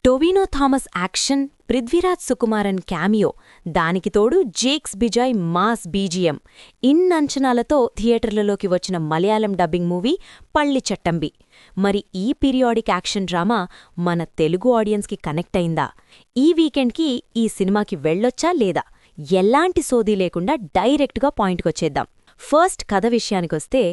Tovino Thomas action, Prithviraj Sukumaran cameo, దానికి తోడు Jakes Bejoy mass BGM. ఇన్నంచనాలతో థియేటర్లలోకి వచ్చిన మలయాళం డబ్బింగ్ మూవీ పళ్ళి చట్టంబి. మరి ఈ పీరియాడిక్ యాక్షన్ డ్రామా మన తెలుగు ఆడియన్స్కి కనెక్ట్ అయిందా? ఈ వీకెండ్కి ఈ సినిమాకి వెళ్ళొచ్చా లేదా? ఎలాంటి సోదీ లేకుండా డైరెక్ట్గా పాయింట్కొచ్చేద్దాం. ఫస్ట్ కథ విషయానికొస్తే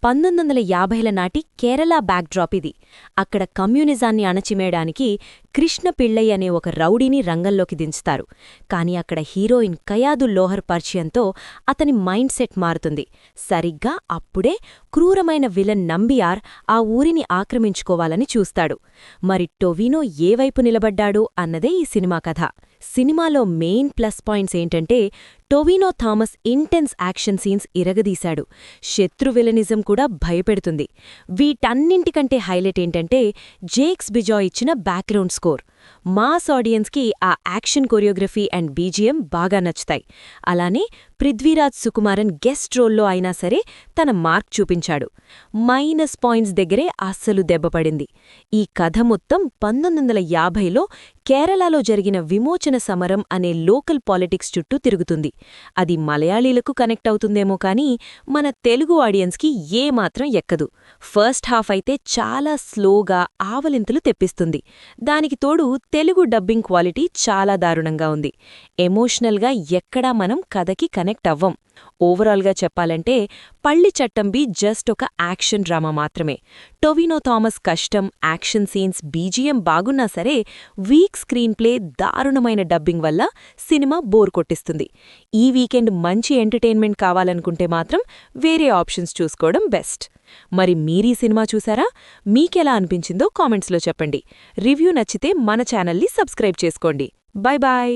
1950ల నాటి కేరళ బ్యాక్డ్రాప్ ఇది. అక్కడ కమ్యూనిజాన్ని అణచిమేయడానికి కృష్ణ పిళ్ళై అనే ఒక రౌడీని రంగంలోకి దించుతారు. కాని అక్కడ హీరోయిన్ కయాదుల్ లోహర్ పరిచయంతో అతని మైండ్ సెట్ మారుతుంది. సరిగ్గా అప్పుడే క్రూరమైన విలన్ నంబియార్ ఆ ఊరిని ఆక్రమించుకోవాలని చూస్తాడు. మరి టొవినో ఏ వైపు నిలబడ్డాడు అన్నదే ఈ సినిమా కథ. సినిమాలో మెయిన్ ప్లస్ పాయింట్స్ ఏంటంటే Tovino Thomas intense action scenes ఇరగదీశాడు. శత్రు విలనిజం కూడా భయపెడుతుంది. వీటన్నింటికంటే హైలైట్ ఏంటంటే జేక్స్ బిజాయ్ ఇచ్చిన బ్యాక్గ్రౌండ్ స్కోర్. మాస్ ఆడియన్స్కి ఆ యాక్షన్ కొరియోగ్రఫీ అండ్ బీజిఎం బాగా నచ్చుతాయి. అలానే పృథ్వీరాజ్ సుకుమారన్ గెస్ట్ రోల్లో అయినా సరే తన మార్క్ చూపించాడు. మైనస్ పాయింట్స్ దగ్గరే అస్సలు దెబ్బపడింది. ఈ కథ మొత్తం 1950లో కేరళలో జరిగిన విమోచన సమరం అనే లోకల్ పాలిటిక్స్ చుట్టూ తిరుగుతుంది. అది మలయాళీలకు కనెక్ట్ అవుతుందేమో కానీ మన తెలుగు ఆడియన్స్కి ఏమాత్రం ఎక్కదు. ఫస్ట్ హాఫ్ అయితే చాలా స్లోగా ఆవలింతలు తెప్పిస్తుంది. దానికి తోడు తెలుగు డబ్బింగ్ క్వాలిటీ చాలా దారుణంగా ఉంది. ఎమోషనల్గా ఎక్కడా మనం కథకి కనెక్ట్ అవ్వం. ఓవరాల్గా చెప్పాలంటే పళ్ళి చట్టంబి జస్ట్ ఒక యాక్షన్ డ్రామా మాత్రమే. టొవినో థామస్ కష్టం, యాక్షన్ సీన్స్, బీజిఎం బాగున్నా సరే వీక్ స్క్రీన్ ప్లే, దారుణమైన డబ్బింగ్ వల్ల సినిమా బోర్ కొట్టిస్తుంది. ఈ వీకెండ్ మంచి ఎంటర్టైన్మెంట్ కావాలనుకుంటే మాత్రం వేరే ఆప్షన్స్ చూసుకోవడం బెస్ట్. మరి మీరీ సినిమా చూసారా? మీకెలా అనిపించిందో కామెంట్స్లో చెప్పండి. రివ్యూ నచ్చితే మన ఛానల్ని సబ్స్క్రైబ్ చేసుకోండి. Bye bye.